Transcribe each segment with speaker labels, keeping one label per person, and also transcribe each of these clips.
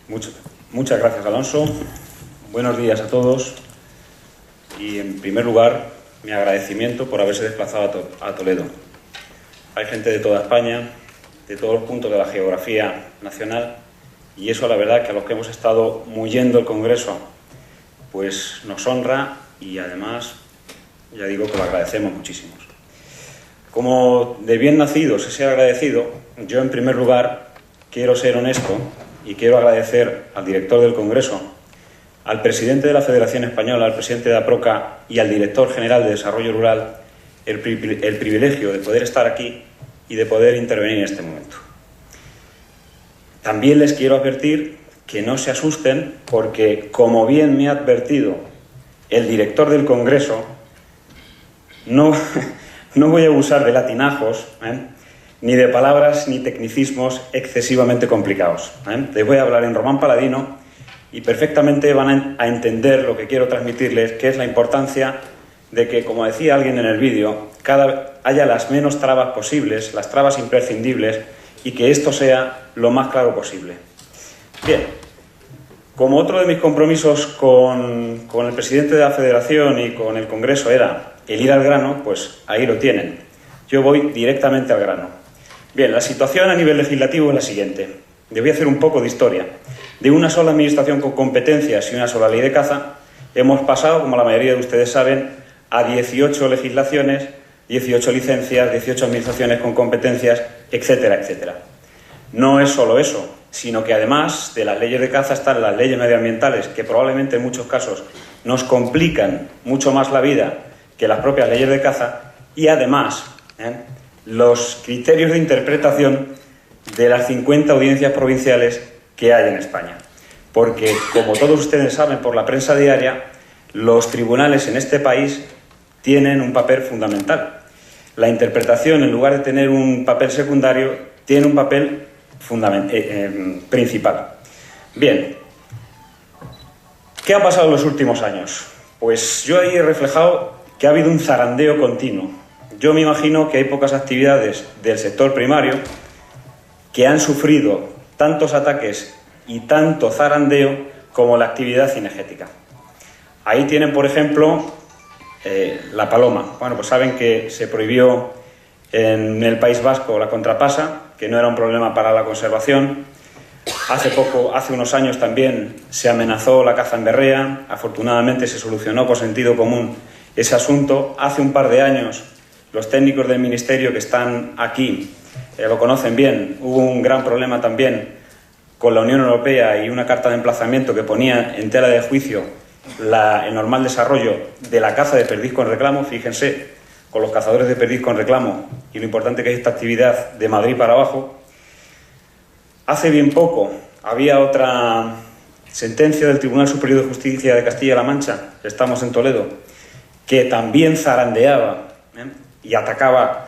Speaker 1: Muchas gracias, Alonso. Buenos días a todos. Y, en primer lugar, mi agradecimiento por haberse desplazado a Toledo. Hay gente de toda España, de todos los puntos de la geografía nacional, y eso, la verdad, que a los que hemos estado muyendo el Congreso, pues nos honra y, además, ya digo que lo agradecemos muchísimo. Como de bien nacido se sea agradecido, yo, en primer lugar, quiero ser honesto y quiero agradecer al director del Congreso, al presidente de la Federación Española, al presidente de APROCA y al director general de Desarrollo Rural el privilegio de poder estar aquí y de poder intervenir en este momento. También les quiero advertir que no se asusten porque, como bien me ha advertido el director del Congreso, no voy a abusar de latinajos, ni de palabras ni tecnicismos excesivamente complicados. Les voy a hablar en román paladino y perfectamente van a entender lo que quiero transmitirles, que es la importancia de que, como decía alguien en el vídeo, haya las menos trabas posibles, las trabas imprescindibles, y que esto sea lo más claro posible. Bien, como otro de mis compromisos con el presidente de la Federación y con el Congreso era el ir al grano, pues ahí lo tienen. Yo voy directamente al grano. Bien, la situación a nivel legislativo es la siguiente. Les voy a hacer un poco de historia. De una sola administración con competencias y una sola ley de caza, hemos pasado, como la mayoría de ustedes saben, a 18 legislaciones, 18 licencias, 18 administraciones con competencias, etcétera, etcétera. No es solo eso, sino que además de las leyes de caza están las leyes medioambientales, que probablemente en muchos casos nos complican mucho más la vida que las propias leyes de caza, y además los criterios de interpretación de las 50 audiencias provinciales que hay en España. Porque, como todos ustedes saben por la prensa diaria, los tribunales en este país tienen un papel fundamental. La interpretación, en lugar de tener un papel secundario, tiene un papel principal. Bien, ¿qué ha pasado en los últimos años? Pues yo ahí he reflejado que ha habido un zarandeo continuo. Yo me imagino que hay pocas actividades del sector primario que han sufrido tantos ataques y tanto zarandeo como la actividad cinegética. Ahí tienen, por ejemplo, la paloma. Bueno, pues saben que se prohibió en el País Vasco la contrapasa, que no era un problema para la conservación. Hace unos años también se amenazó la caza en berrea. Afortunadamente se solucionó por sentido común ese asunto. Hace un par de años, los técnicos del Ministerio que están aquí lo conocen bien. Hubo un gran problema también con la Unión Europea y una carta de emplazamiento que ponía en tela de juicio el normal desarrollo de la caza de perdiz con reclamo. Fíjense, con los cazadores de perdiz con reclamo y lo importante que es esta actividad de Madrid para abajo. Hace bien poco había otra sentencia del Tribunal Superior de Justicia de Castilla-La Mancha, estamos en Toledo, que también zarandeaba y atacaba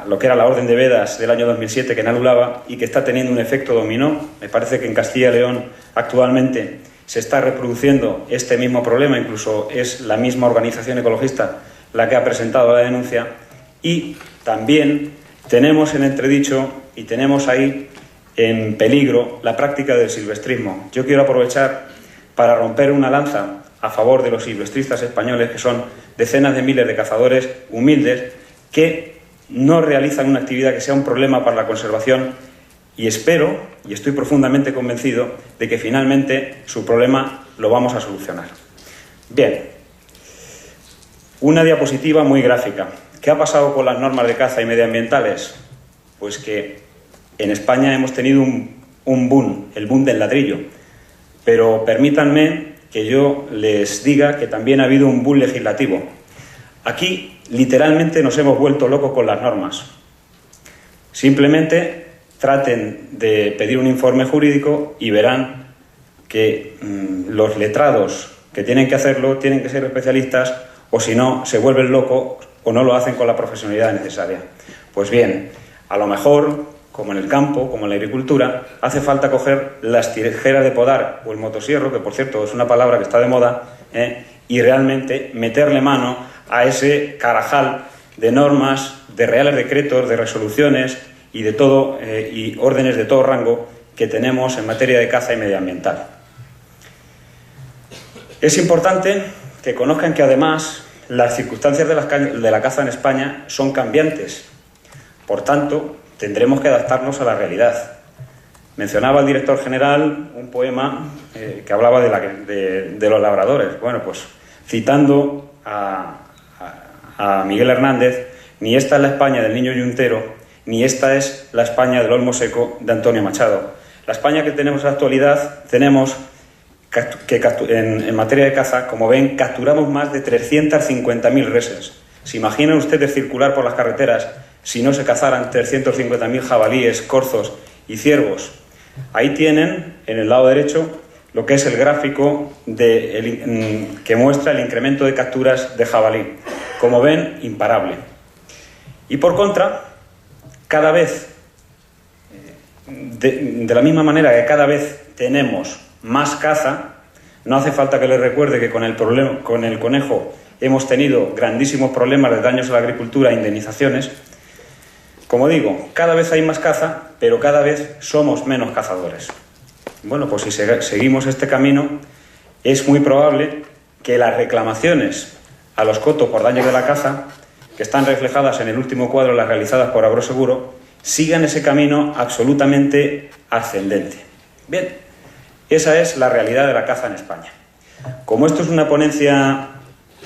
Speaker 1: lo que era la Orden de Vedas del año 2007, que no anulaba, y que está teniendo un efecto dominó. Me parece que en Castilla y León actualmente se está reproduciendo este mismo problema, incluso es la misma organización ecologista la que ha presentado la denuncia. Y también tenemos en entredicho y tenemos ahí en peligro la práctica del silvestrismo. Yo quiero aprovechar para romper una lanza a favor de los silvestristas españoles, que son decenas de miles de cazadores humildes que no realizan una actividad que sea un problema para la conservación, y espero, y estoy profundamente convencido, de que finalmente su problema lo vamos a solucionar. Bien, una diapositiva muy gráfica. ¿Qué ha pasado con las normas de caza y medioambientales? Pues que en España hemos tenido un boom, el boom del ladrillo, pero permítanme que yo les diga que también ha habido un boom legislativo. Aquí, literalmente, nos hemos vuelto locos con las normas. Simplemente traten de pedir un informe jurídico y verán que los letrados que tienen que hacerlo tienen que ser especialistas, o si no, se vuelven locos o no lo hacen con la profesionalidad necesaria. Pues bien, a lo mejor, como en el campo, como en la agricultura, hace falta coger las tijeras de podar o el motosierro, que por cierto es una palabra que está de moda, y realmente meterle mano a ese carajal de normas, de reales decretos, de resoluciones y de todo, y órdenes de todo rango que tenemos en materia de caza y medioambiental. Es importante que conozcan que además las circunstancias de la caza en España son cambiantes. Por tanto, tendremos que adaptarnos a la realidad. Mencionaba el director general un poema que hablaba de los labradores. Bueno, pues citando a Miguel Hernández, ni esta es la España del niño yuntero, ni esta es la España del olmo seco de Antonio Machado. La España que tenemos en la actualidad, tenemos que en materia de caza, como ven, capturamos más de 350.000 reses. ¿Se imaginan ustedes circular por las carreteras si no se cazaran 350.000 jabalíes, corzos y ciervos? Ahí tienen, en el lado derecho, lo que es el gráfico que muestra el incremento de capturas de jabalí. Como ven, imparable. Y por contra, cada vez, de la misma manera que cada vez tenemos más caza, no hace falta que les recuerde que con el conejo hemos tenido grandísimos problemas de daños a la agricultura e indemnizaciones. Como digo, cada vez hay más caza, pero cada vez somos menos cazadores. Bueno, pues si seguimos este camino, es muy probable que las reclamaciones a los cotos por daños de la caza, que están reflejadas en el último cuadro, las realizadas por Agroseguro, sigan ese camino absolutamente ascendente. Bien, esa es la realidad de la caza en España. Como esto es una ponencia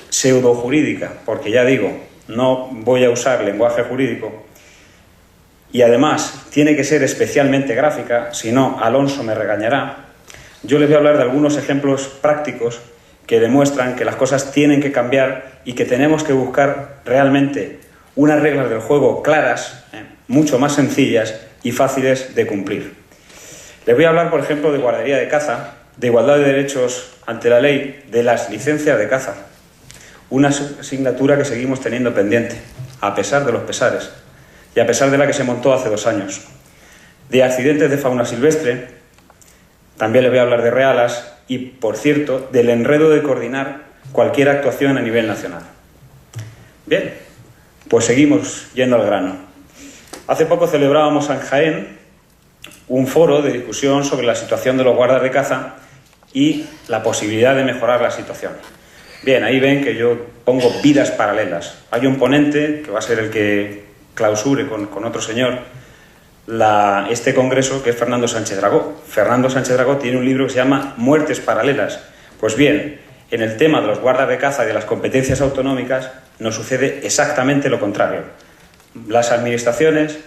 Speaker 1: pseudojurídica, porque ya digo, no voy a usar lenguaje jurídico, y además tiene que ser especialmente gráfica, si no, Alonso me regañará, yo les voy a hablar de algunos ejemplos prácticos que demuestran que las cosas tienen que cambiar y que tenemos que buscar realmente unas reglas del juego claras, mucho más sencillas y fáciles de cumplir. Les voy a hablar, por ejemplo, de guardería de caza, de igualdad de derechos ante la ley, de las licencias de caza. Una asignatura que seguimos teniendo pendiente, a pesar de los pesares, y a pesar de la que se montó hace 2 años. De accidentes de fauna silvestre, también les voy a hablar de realas y, por cierto, del enredo de coordinar cualquier actuación a nivel nacional. Bien, pues seguimos yendo al grano. Hace poco celebrábamos en Jaén un foro de discusión sobre la situación de los guardas de caza y la posibilidad de mejorar la situación. Bien, ahí ven que yo pongo vidas paralelas. Hay un ponente, que va a ser el que clausure con otro señor este congreso, que es Fernando Sánchez Dragó. Fernando Sánchez Dragó tiene un libro que se llama Muertes paralelas. Pues bien, en el tema de los guardas de caza y de las competencias autonómicas nos sucede exactamente lo contrario. Las administraciones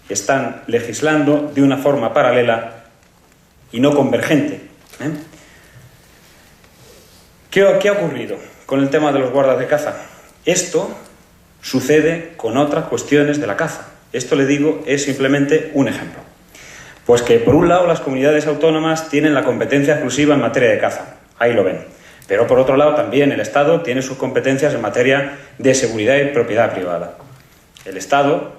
Speaker 1: están legislando de una forma paralela y no convergente. ¿Qué ha ocurrido con el tema de los guardas de caza? Esto sucede con otras cuestiones de la caza. Esto, le digo, es simplemente un ejemplo. Pues que, por un lado, las comunidades autónomas tienen la competencia exclusiva en materia de caza. Ahí lo ven. Pero, por otro lado, también el Estado tiene sus competencias en materia de seguridad y propiedad privada. El Estado,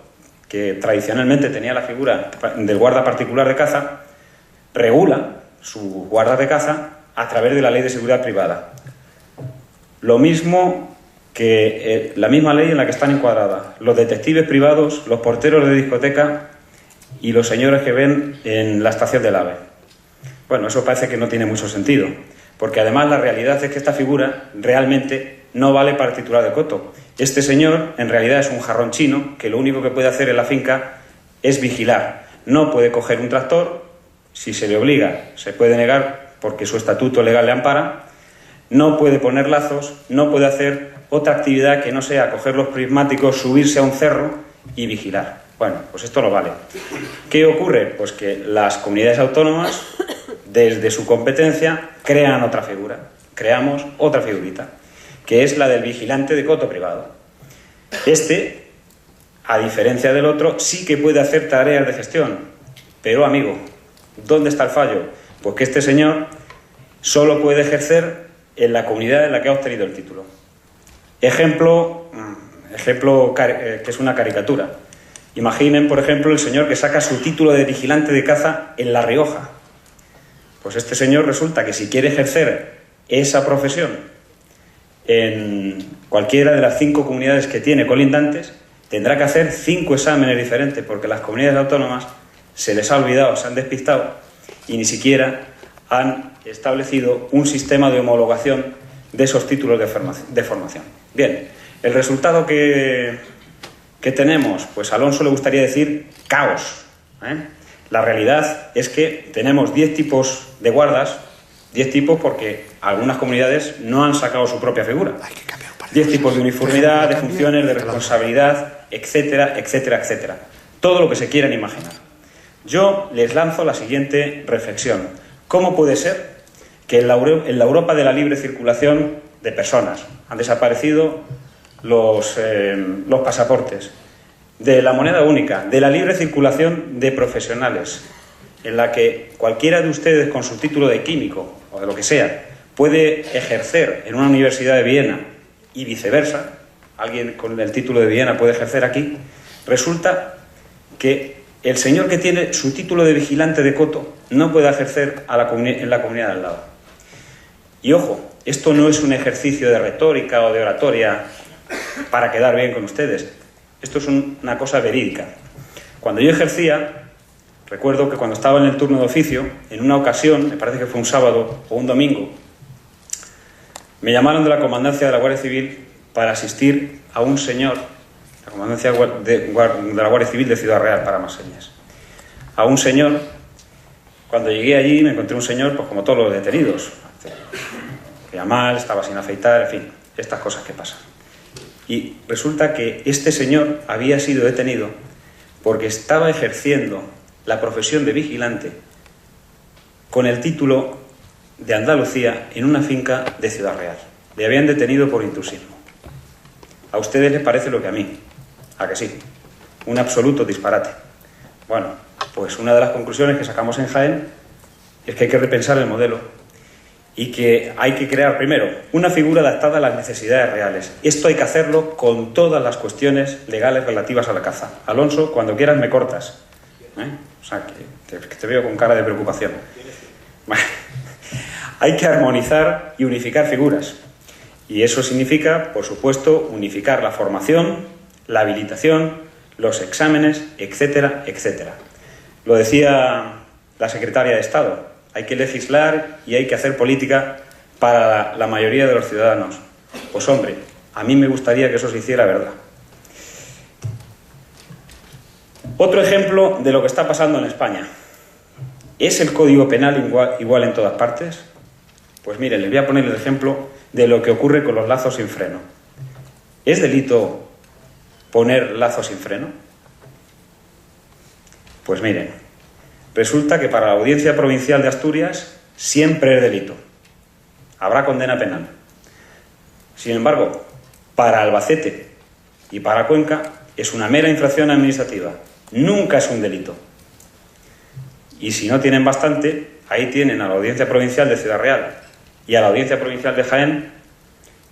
Speaker 1: que tradicionalmente tenía la figura del guarda particular de caza, regula sus guardas de caza a través de la Ley de Seguridad Privada. Lo mismo que la misma ley en la que están encuadradas los detectives privados, los porteros de discoteca y los señores que ven en la estación del AVE. Bueno, eso parece que no tiene mucho sentido, porque además la realidad es que esta figura realmente no vale para el titular de coto. Este señor en realidad es un jarrón chino que lo único que puede hacer en la finca es vigilar. No puede coger un tractor, si se le obliga se puede negar porque su estatuto legal le ampara, no puede poner lazos, no puede hacer otra actividad que no sea coger los prismáticos, subirse a un cerro y vigilar. Bueno, pues esto no vale. ¿Qué ocurre? Pues que las comunidades autónomas, desde su competencia, crean otra figura. Creamos otra figurita, que es la del vigilante de coto privado. Este, a diferencia del otro, sí que puede hacer tareas de gestión. Pero, amigo, ¿dónde está el fallo? Pues que este señor solo puede ejercer en la comunidad en la que ha obtenido el título. Ejemplo que es una caricatura. Imaginen, por ejemplo, el señor que saca su título de vigilante de caza en La Rioja. Pues este señor resulta que si quiere ejercer esa profesión en cualquiera de las 5 comunidades que tiene colindantes, tendrá que hacer 5 exámenes diferentes, porque las comunidades autónomas se les ha olvidado, se han despistado y ni siquiera han establecido un sistema de homologación de esos títulos de formación. Bien, el resultado que tenemos, pues a Alonso le gustaría decir caos, ¿eh? La realidad es que tenemos 10 tipos de guardas, 10 tipos porque algunas comunidades no han sacado su propia figura. 10 tipos de uniformidad, de funciones, de responsabilidad, etcétera, etcétera, etcétera. Todo lo que se quieran imaginar. Yo les lanzo la siguiente reflexión. ¿Cómo puede ser que en la Europa de la libre circulación de personas han desaparecido los pasaportes, de la moneda única, de la libre circulación de profesionales, en la que cualquiera de ustedes con su título de químico o de lo que sea puede ejercer en una universidad de Viena y viceversa, alguien con el título de Viena puede ejercer aquí? Resulta que el señor que tiene su título de vigilante de coto no puede ejercer en la comunidad de al lado. Y ojo, esto no es un ejercicio de retórica o de oratoria para quedar bien con ustedes. Esto es una cosa verídica. Cuando yo ejercía, recuerdo que cuando estaba en el turno de oficio, en una ocasión, me parece que fue un sábado o un domingo, me llamaron de la comandancia de la Guardia Civil para asistir a un señor, la comandancia de la Guardia Civil de Ciudad Real, para más señas. A un señor, cuando llegué allí me encontré un señor, pues como todos los detenidos, veía mal, estaba sin afeitar, en fin, estas cosas que pasan. Y resulta que este señor había sido detenido porque estaba ejerciendo la profesión de vigilante con el título de Andalucía en una finca de Ciudad Real. Le habían detenido por intrusismo. ¿A ustedes les parece lo que a mí? ¿A que sí? Un absoluto disparate. Bueno, pues una de las conclusiones que sacamos en Jaén es que hay que repensar el modelo y que hay que crear primero una figura adaptada a las necesidades reales. Esto hay que hacerlo con todas las cuestiones legales relativas a la caza. Alonso, cuando quieras me cortas. O sea, que te veo con cara de preocupación. Hay que armonizar y unificar figuras. Y eso significa, por supuesto, unificar la formación, la habilitación, los exámenes, etcétera, etcétera. Lo decía la secretaria de Estado. Hay que legislar y hay que hacer política para la mayoría de los ciudadanos. Pues hombre, a mí me gustaría que eso se hiciera verdad. Otro ejemplo de lo que está pasando en España. ¿Es el Código Penal igual en todas partes? Pues miren, les voy a poner el ejemplo de lo que ocurre con los lazos sin freno. ¿Es delito poner lazos sin freno? Pues miren, resulta que para la Audiencia Provincial de Asturias siempre es delito. Habrá condena penal. Sin embargo, para Albacete y para Cuenca es una mera infracción administrativa. Nunca es un delito. Y si no tienen bastante, ahí tienen a la Audiencia Provincial de Ciudad Real y a la Audiencia Provincial de Jaén,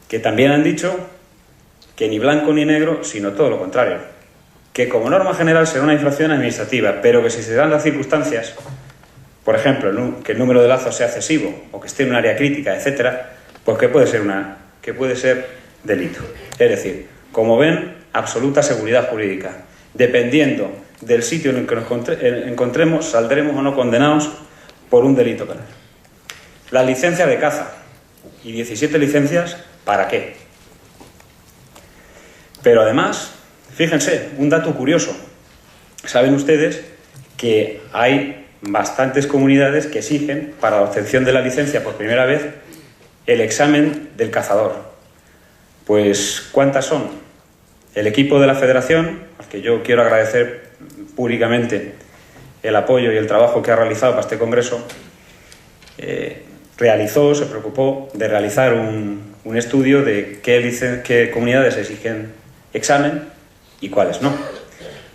Speaker 1: que también han dicho que ni blanco ni negro, sino todo lo contrario. Que como norma general será una infracción administrativa, pero que si se dan las circunstancias, por ejemplo, que el número de lazos sea excesivo o que esté en un área crítica, etcétera, pues que puede ser delito. Es decir, como ven, absoluta seguridad jurídica. Dependiendo del sitio en el que nos encontremos, saldremos o no condenados por un delito penal. Las licencias de caza, y 17 licencias, ¿para qué? Pero además, fíjense, un dato curioso. Saben ustedes que hay bastantes comunidades que exigen, para la obtención de la licencia por primera vez, el examen del cazador. Pues, ¿cuántas son? El equipo de la Federación, al que yo quiero agradecer públicamente el apoyo y el trabajo que ha realizado para este congreso, se preocupó de realizar un estudio de qué comunidades exigen examen y cuáles no.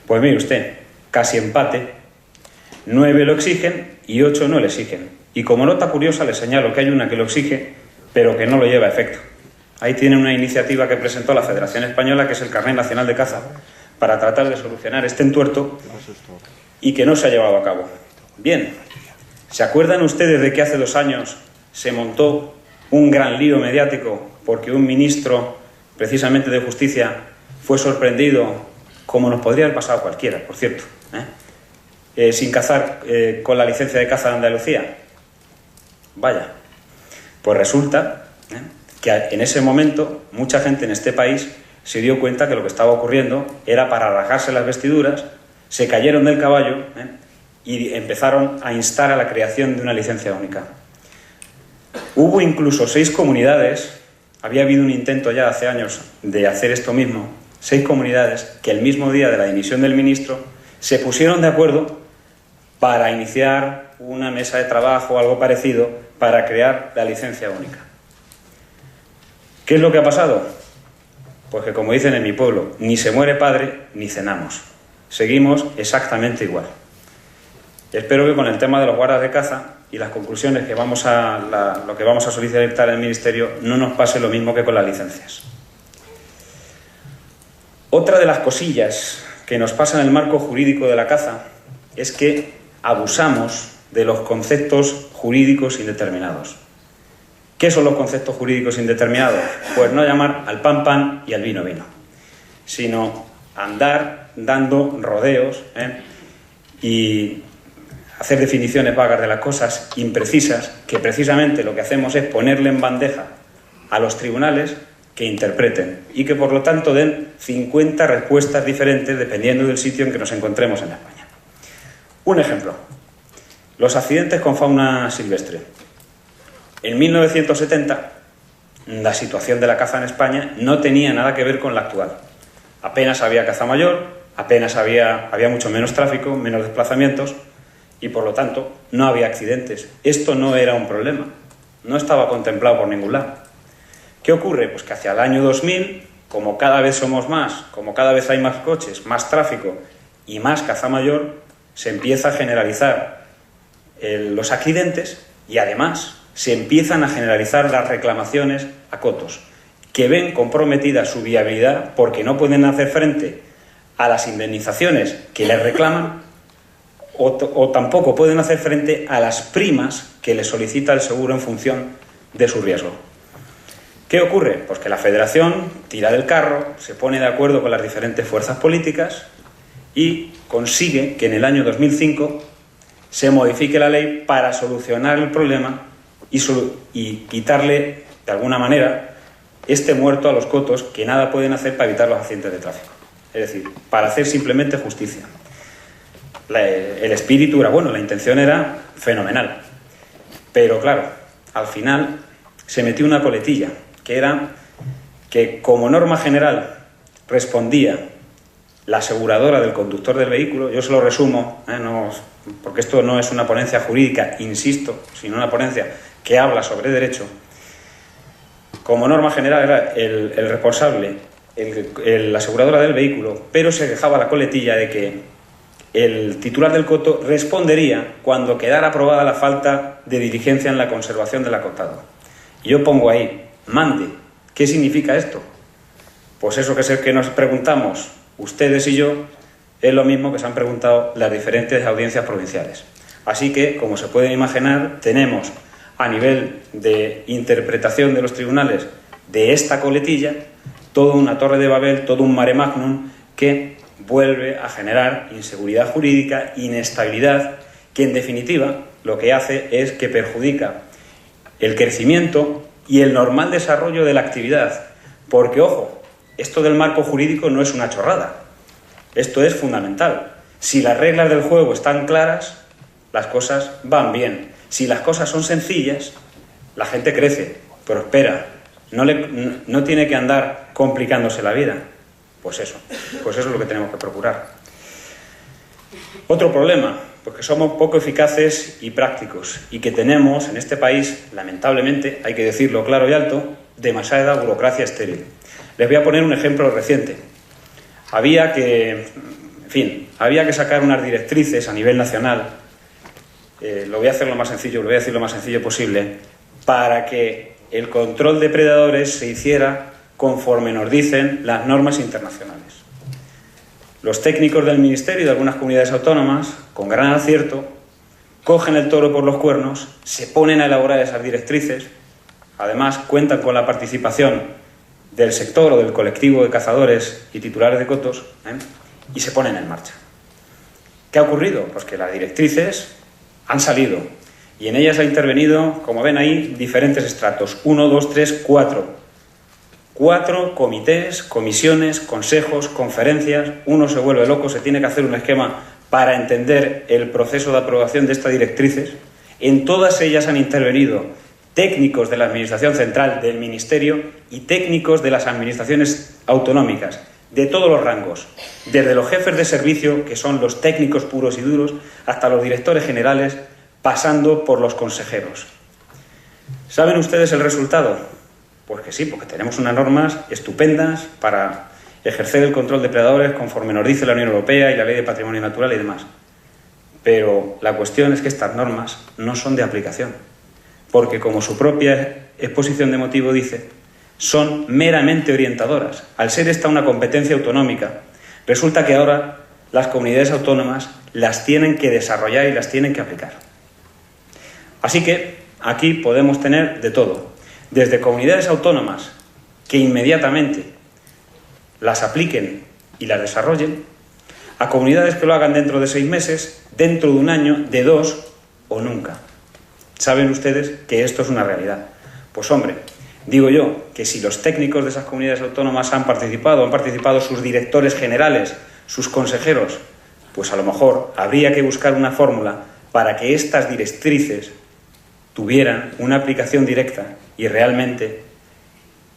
Speaker 1: Pues mire usted, casi empate, 9 lo exigen y 8 no lo exigen. Y como nota curiosa les señalo que hay una que lo exige, pero que no lo lleva a efecto. Ahí tienen una iniciativa que presentó la Federación Española, que es el Carnet Nacional de Caza, para tratar de solucionar este entuerto y que no se ha llevado a cabo. Bien, ¿se acuerdan ustedes de que hace 2 años se montó un gran lío mediático porque un ministro, precisamente de Justicia, fue sorprendido, como nos podría haber pasado a cualquiera, por cierto, sin cazar con la licencia de caza de Andalucía? Vaya, pues resulta que en ese momento mucha gente en este país se dio cuenta que lo que estaba ocurriendo era para rasgarse las vestiduras, se cayeron del caballo y empezaron a instar a la creación de una licencia única. Hubo incluso 6 comunidades, había habido un intento ya hace años de hacer esto mismo, 6 comunidades que el mismo día de la dimisión del ministro se pusieron de acuerdo para iniciar una mesa de trabajo o algo parecido para crear la licencia única. ¿Qué es lo que ha pasado? Pues que, como dicen en mi pueblo, ni se muere padre ni cenamos. Seguimos exactamente igual. Espero que con el tema de los guardas de caza y las conclusiones que lo que vamos a solicitar al Ministerio no nos pase lo mismo que con las licencias. Otra de las cosillas que nos pasa en el marco jurídico de la caza es que abusamos de los conceptos jurídicos indeterminados. ¿Qué son los conceptos jurídicos indeterminados? Pues no llamar al pan pan y al vino vino, sino andar dando rodeos y hacer definiciones vagas de las cosas, imprecisas, que precisamente lo que hacemos es ponerle en bandeja a los tribunales que interpreten y que por lo tanto den 50 respuestas diferentes dependiendo del sitio en que nos encontremos en España. Un ejemplo, los accidentes con fauna silvestre. En 1970, la situación de la caza en España no tenía nada que ver con la actual. Apenas había caza mayor, apenas había mucho menos tráfico, menos desplazamientos y, por lo tanto, no había accidentes. Esto no era un problema, no estaba contemplado por ningún lado. ¿Qué ocurre? Pues que hacia el año 2000, como cada vez somos más, como cada vez hay más coches, más tráfico y más caza mayor, se empieza a generalizar los accidentes y, además, se empiezan a generalizar las reclamaciones a cotos, que ven comprometida su viabilidad porque no pueden hacer frente a las indemnizaciones que les reclaman o tampoco pueden hacer frente a las primas que les solicita el seguro en función de su riesgo. ¿Qué ocurre? Pues que la Federación tira del carro, se pone de acuerdo con las diferentes fuerzas políticas y consigue que en el año 2005 se modifique la ley para solucionar el problema y quitarle, de alguna manera, este muerto a los cotos que nada pueden hacer para evitar los accidentes de tráfico. Es decir, para hacer simplemente justicia. El espíritu era bueno, la intención era fenomenal. Pero claro, al final se metió una coletilla, que era que como norma general respondía la aseguradora del conductor del vehículo. Yo se lo resumo, porque esto no es una ponencia jurídica, insisto, sino una ponencia que habla sobre derecho. Como norma general era el responsable, la aseguradora del vehículo, pero se dejaba la coletilla de que el titular del coto respondería cuando quedara aprobada la falta de diligencia en la conservación del acotado. Y yo pongo ahí, mande. ¿Qué significa esto? Pues eso que es el que nos preguntamos ustedes y yo, es lo mismo que se han preguntado las diferentes audiencias provinciales. Así que, como se pueden imaginar, tenemos a nivel de interpretación de los tribunales de esta coletilla toda una torre de Babel, todo un mare magnum que vuelve a generar inseguridad jurídica, inestabilidad, que en definitiva lo que hace es que perjudica el crecimiento y el normal desarrollo de la actividad. Porque, ojo, esto del marco jurídico no es una chorrada, esto es fundamental. Si las reglas del juego están claras, las cosas van bien. Si las cosas son sencillas, la gente crece, prospera, no tiene que andar complicándose la vida. Pues eso es lo que tenemos que procurar. Otro problema, porque somos poco eficaces y prácticos y que tenemos en este país, lamentablemente, hay que decirlo claro y alto, demasiada burocracia estéril. Les voy a poner un ejemplo reciente. Había que sacar unas directrices a nivel nacional, lo voy a hacer lo más sencillo, lo voy a decir lo más sencillo posible, para que el control de predadores se hiciera conforme nos dicen las normas internacionales. Los técnicos del Ministerio y de algunas comunidades autónomas, con gran acierto, cogen el toro por los cuernos, se ponen a elaborar esas directrices, además cuentan con la participación del sector o del colectivo de cazadores y titulares de cotos, y se ponen en marcha. ¿Qué ha ocurrido? Pues que las directrices han salido y en ellas ha intervenido, como ven ahí, diferentes estratos. 1, 2, 3, 4. 4 comités, comisiones, consejos, conferencias. Uno se vuelve loco, se tiene que hacer un esquema para entender el proceso de aprobación de estas directrices. En todas ellas han intervenido técnicos de la Administración Central, del Ministerio, y técnicos de las administraciones autonómicas, de todos los rangos, desde los jefes de servicio, que son los técnicos puros y duros, hasta los directores generales, pasando por los consejeros. ¿Saben ustedes el resultado? Pues que sí, porque tenemos unas normas estupendas para ejercer el control de depredadores conforme nos dice la Unión Europea y la Ley de Patrimonio Natural y demás. Pero la cuestión es que estas normas no son de aplicación, porque como su propia exposición de motivo dice, son meramente orientadoras. Al ser esta una competencia autonómica, resulta que ahora las comunidades autónomas las tienen que desarrollar y las tienen que aplicar. Así que aquí podemos tener de todo, desde comunidades autónomas que inmediatamente las apliquen y las desarrollen, a comunidades que lo hagan dentro de 6 meses, dentro de 1 año, de 2 o nunca. ¿Saben ustedes que esto es una realidad? Pues hombre, digo yo que si los técnicos de esas comunidades autónomas han participado sus directores generales, sus consejeros, pues a lo mejor habría que buscar una fórmula para que estas directrices tuvieran una aplicación directa y realmente,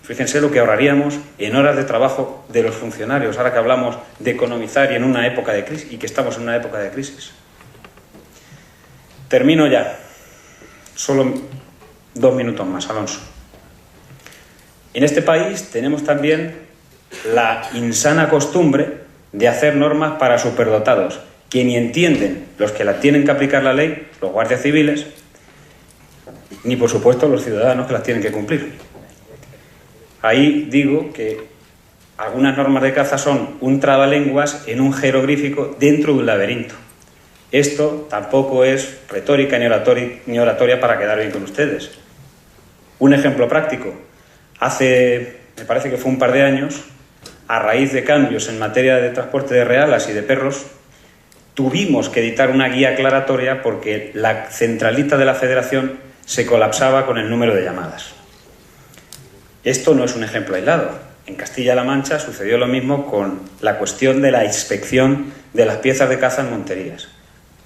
Speaker 1: fíjense lo que ahorraríamos en horas de trabajo de los funcionarios, ahora que hablamos de economizar y en una época de crisis, y que estamos en una época de crisis. Termino ya. Solo 2 minutos más, Alonso. En este país tenemos también la insana costumbre de hacer normas para superdotados, que ni entienden los que la tienen que aplicar la ley, los guardias civiles, ni por supuesto los ciudadanos que las tienen que cumplir. Ahí digo que algunas normas de caza son un trabalenguas en un jeroglífico dentro de un laberinto. Esto tampoco es retórica ni oratoria para quedar bien con ustedes. Un ejemplo práctico. Me parece que fue un par de años, a raíz de cambios en materia de transporte de realas y de perros, tuvimos que editar una guía aclaratoria porque la centralita de la Federación se colapsaba con el número de llamadas. Esto no es un ejemplo aislado. En Castilla-La Mancha sucedió lo mismo con la cuestión de la inspección de las piezas de caza en monterías.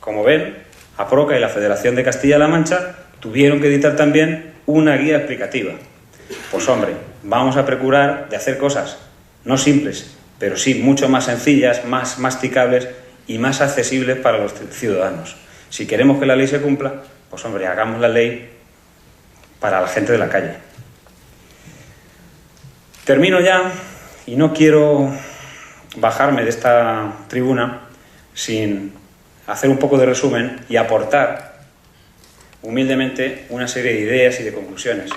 Speaker 1: Como ven, APROCA y la Federación de Castilla-La Mancha tuvieron que editar también una guía explicativa. Pues hombre, vamos a procurar de hacer cosas no simples, pero sí mucho más sencillas, más masticables y más accesibles para los ciudadanos. Si queremos que la ley se cumpla, pues hombre, hagamos la ley para la gente de la calle. Termino ya y no quiero bajarme de esta tribuna sin hacer un poco de resumen y aportar humildemente una serie de ideas y de conclusiones.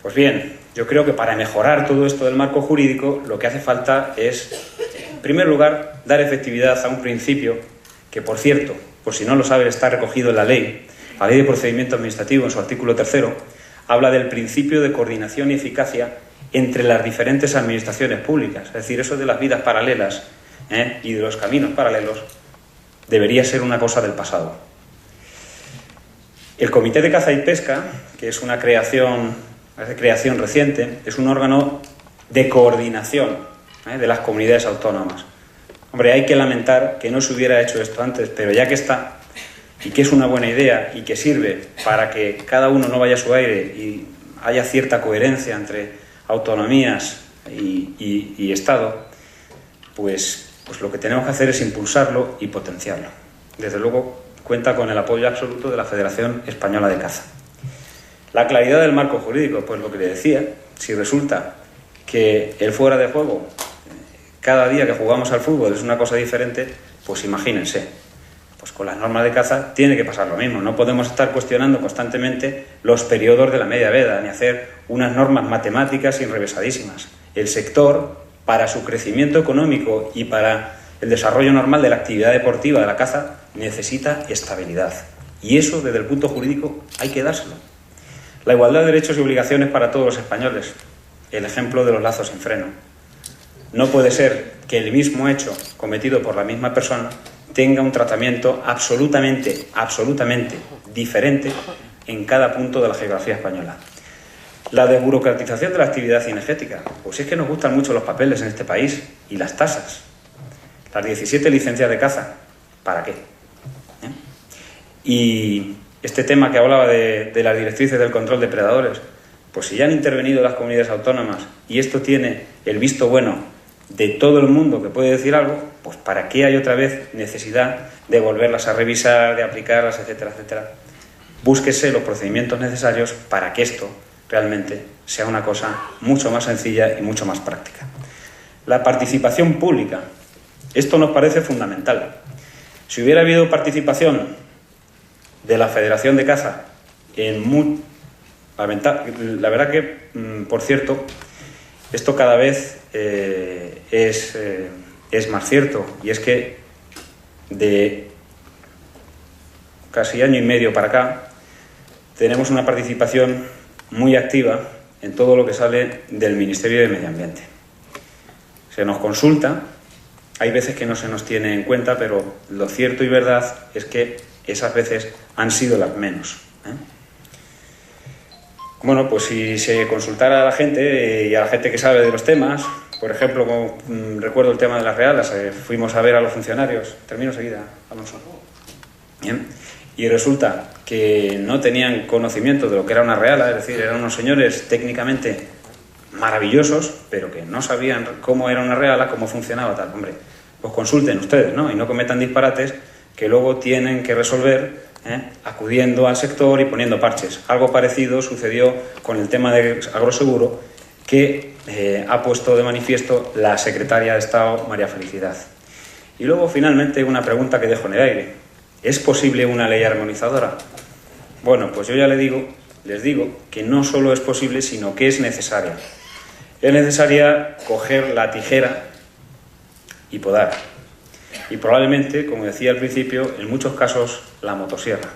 Speaker 1: Pues bien, yo creo que para mejorar todo esto del marco jurídico lo que hace falta es, en primer lugar, dar efectividad a un principio que, por cierto, por si no lo saben, está recogido en la Ley de Procedimiento Administrativo, en su artículo 3º, habla del principio de coordinación y eficacia entre las diferentes administraciones públicas. Es decir, eso de las vidas paralelas y de los caminos paralelos debería ser una cosa del pasado. El Comité de Caza y Pesca, que es una creación reciente, es un órgano de coordinación de las comunidades autónomas. Hombre, hay que lamentar que no se hubiera hecho esto antes, pero ya que está, y que es una buena idea, y que sirve para que cada uno no vaya a su aire y haya cierta coherencia entre autonomías y Estado, pues lo que tenemos que hacer es impulsarlo y potenciarlo. Desde luego, cuenta con el apoyo absoluto de la Federación Española de Caza. La claridad del marco jurídico, pues lo que le decía, si resulta que el fuera de juego, cada día que jugamos al fútbol es una cosa diferente, pues imagínense, pues con las normas de caza tiene que pasar lo mismo. No podemos estar cuestionando constantemente los periodos de la media veda, ni hacer unas normas matemáticas enrevesadísimas. El sector, para su crecimiento económico y para el desarrollo normal de la actividad deportiva de la caza, necesita estabilidad. Y eso, desde el punto jurídico, hay que dárselo. La igualdad de derechos y obligaciones para todos los españoles. El ejemplo de los lazos sin freno. No puede ser que el mismo hecho cometido por la misma persona tenga un tratamiento absolutamente diferente en cada punto de la geografía española. La desburocratización de la actividad cinegética. Pues es que nos gustan mucho los papeles en este país y las tasas. Las 17 licencias de caza, ¿para qué? Y este tema que hablaba de las directrices del control de predadores, pues si ya han intervenido las comunidades autónomas y esto tiene el visto bueno de todo el mundo que puede decir algo, pues ¿para qué hay otra vez necesidad de volverlas a revisar, de aplicarlas, etcétera, etcétera? Búsquese los procedimientos necesarios para que esto realmente sea una cosa mucho más sencilla y mucho más práctica. La participación pública. Esto nos parece fundamental. Si hubiera habido participación de la Federación de Caza la verdad que, por cierto, esto cada vez es más cierto, y es que de casi año y medio para acá tenemos una participación muy activa en todo lo que sale del Ministerio de Medio Ambiente. Se nos consulta, hay veces que no se nos tiene en cuenta, pero lo cierto y verdad es que esas veces han sido las menos. Bueno, pues si se consultara a la gente y a la gente que sabe de los temas, por ejemplo, como recuerdo el tema de las realas, fuimos a ver a los funcionarios, termino enseguida, Alonso. Bien. Y resulta que no tenían conocimiento de lo que era una reala, es decir, eran unos señores técnicamente maravillosos, pero que no sabían cómo era una reala, cómo funcionaba tal. Hombre, pues consulten ustedes, ¿no? Y no cometan disparates que luego tienen que resolver acudiendo al sector y poniendo parches. Algo parecido sucedió con el tema de agroseguro que ha puesto de manifiesto la secretaria de Estado, María Felicidad. Y luego, finalmente, una pregunta que dejo en el aire. ¿Es posible una ley armonizadora? Bueno, pues yo ya les digo que no solo es posible, sino que es necesaria. Es necesaria coger la tijera y podar. Y probablemente, como decía al principio, en muchos casos la motosierra.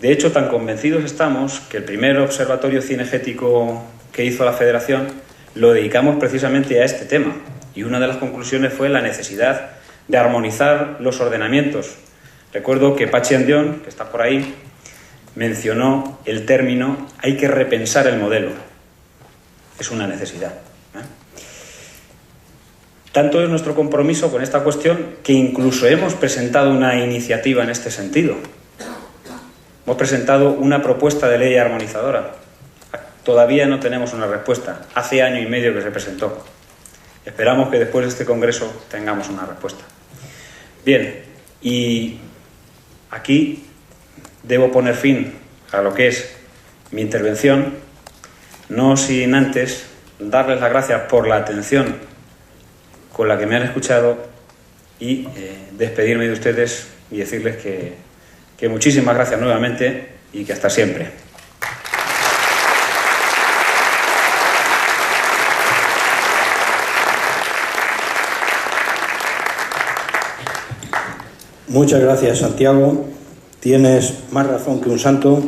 Speaker 1: De hecho, tan convencidos estamos que el primer observatorio cinegético que hizo la Federación lo dedicamos precisamente a este tema. Y una de las conclusiones fue la necesidad de armonizar los ordenamientos. Recuerdo que Pachi Andión, que está por ahí, mencionó el término «hay que repensar el modelo». Es una necesidad. Tanto es nuestro compromiso con esta cuestión que incluso hemos presentado una iniciativa en este sentido. Hemos presentado una propuesta de ley armonizadora. Todavía no tenemos una respuesta. Hace año y medio que se presentó. Esperamos que después de este congreso tengamos una respuesta. Bien, y aquí debo poner fin a lo que es mi intervención, no sin antes darles las gracias por la atención con la que me han escuchado y despedirme de ustedes y decirles que muchísimas gracias nuevamente y que hasta siempre.
Speaker 2: Muchas gracias, Santiago. Tienes más razón que un santo.